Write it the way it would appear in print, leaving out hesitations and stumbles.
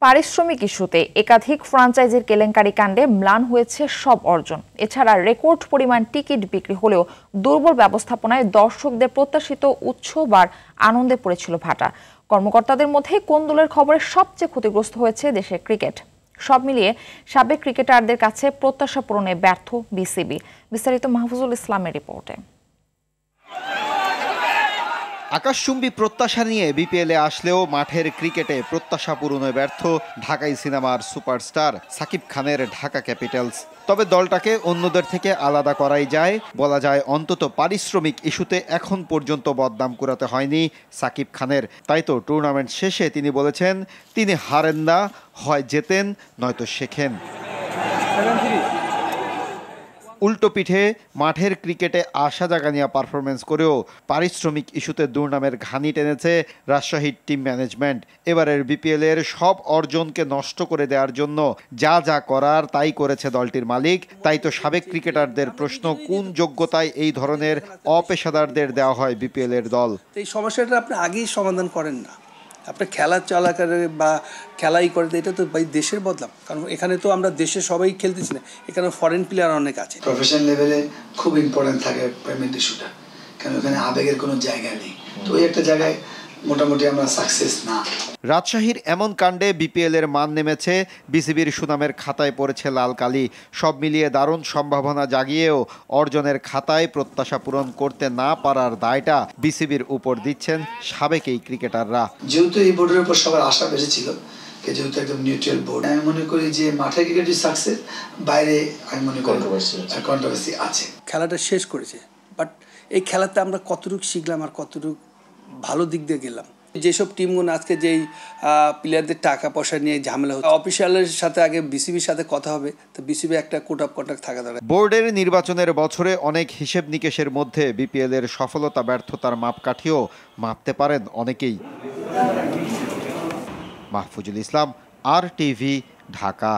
পারিশ্রমিক ইস্যুতে একাধিক ফ্র্যাঞ্চাইজির কেলেঙ্কারি কাণ্ডে ম্লান হয়েছে সব অর্জন। এছাড়া রেকর্ড পরিমাণ টিকিট বিক্রি হলেও দুর্বল ব্যবস্থাপনায় দর্শকদের প্রত্যাশিত উৎসব আর আনন্দে পড়েছিল ভাটা। কর্মকর্তাদের মধ্যে কোন দলের খবরে সবচেয়ে ক্ষতিগ্রস্ত হয়েছে দেশের ক্রিকেট? সব মিলিয়ে সাবেক ক্রিকেটারদের কাছে প্রত্যাশা পূরণে ব্যর্থ বিসিবি। বিস্তারিত মাহফুজুল ইসলামের রিপোর্টে। আকাশচুম্বী প্রত্যাশা নিয়ে বিপিএলে আসলেও মাঠের ক্রিকেটে প্রত্যাশা পূরণে ব্যর্থ ঢাকাই সিনেমার সুপারস্টার সাকিব খানের ঢাকা ক্যাপিটালস। তবে দলটাকে অন্যদের থেকে আলাদা করাই যায়, বলা যায় অন্তত পারিশ্রমিক ইস্যুতে এখন পর্যন্ত বদনাম কুড়াতে হয়নি সাকিব খানের। তাই তো টুর্নামেন্ট শেষে তিনি বলেছেন, তিনি হারেন না, হয় জেতেন নয়তো শেখেন। উল্টো পিঠে মাঠের ক্রিকেটে আশা জাগানিয়া পারফরমেন্স করেও পারিশ্রমিক ইস্যুতে দুর্নামের ঘানি টেনেছে রাজশাহীর টিম ম্যানেজমেন্ট। এবারের বিপিএলের সব অর্জনকে নষ্ট করে দেওয়ার জন্য যা যা করার তাই করেছে দলটির মালিক। তাই তো সাবেক ক্রিকেটারদের প্রশ্ন, কোন যোগ্যতায় এই ধরনের অপেশাদারদের দেওয়া হয় বিপিএলের দল? এই সমস্যাটা আপনি আগেই সমাধান করেন না, আপনি খেলা চলাকালে বা খেলাই করে, এটা তো ভাই দেশের বদলাম। কারণ এখানে তো আমরা দেশে সবাই খেলতেছি না, এখানে ফরেন প্লেয়ার অনেক আছে। প্রফেশনাল লেভেলে খুব ইম্পর্টেন্ট থাকে পেমেন্ট ইস্যুটা, কারণ এখানে আবেগের কোনো জায়গা নেই। তো ওই একটা জায়গায় মোটামুটি আমরা সাকসেস না। রাজশাহীর এমন কাণ্ডে বিপিএল এর মান নেমেছে, বিসিবির সুনামের খাতায় পড়েছে লাল কালি। সব মিলিয়ে দারুণ সম্ভাবনা জাগিয়েও অর্জনের খাতায় প্রত্যাশা পূরণ করতে না পারার দায়টা বিসিবির উপর দিচ্ছেন সাবেক এই ক্রিকেটাররা। যেহেতু এই বোর্ডের উপর সবার আশা বেশি ছিল, যেহেতু একদম নিউট্রাল বোর্ড, আমি মনে করি যে মাঠের ক্রিকেটের সাকসেস, বাইরে আমি মনে করি কন্ট্রোভার্সি আছে। খেলাটা শেষ করেছে, বাট এই খেলাতে আমরা কতটুকু শিখলাম আর কতটুকু ভালো দিক দিয়ে গেলাম। যেসব টিমগুলো আজকে যেই প্লেয়ারদের টাকা পয়সা নিয়ে ঝামেলা হচ্ছে, অফিসিয়ালের সাথে আগে বিসিবির সাথে কথা হবে, তো বিসিবি একটা কোড অফ কন্ডাক্ট থাকা দরকার। বোর্ডের নির্বাচনের বছরে অনেক হিসেব নিকেশের মধ্যে বিপিএল এর সফলতা ব্যর্থতার মাপকাঠিও মাপতে পারেন অনেকেই। মাহফুজুল ইসলাম, RTV, ঢাকা।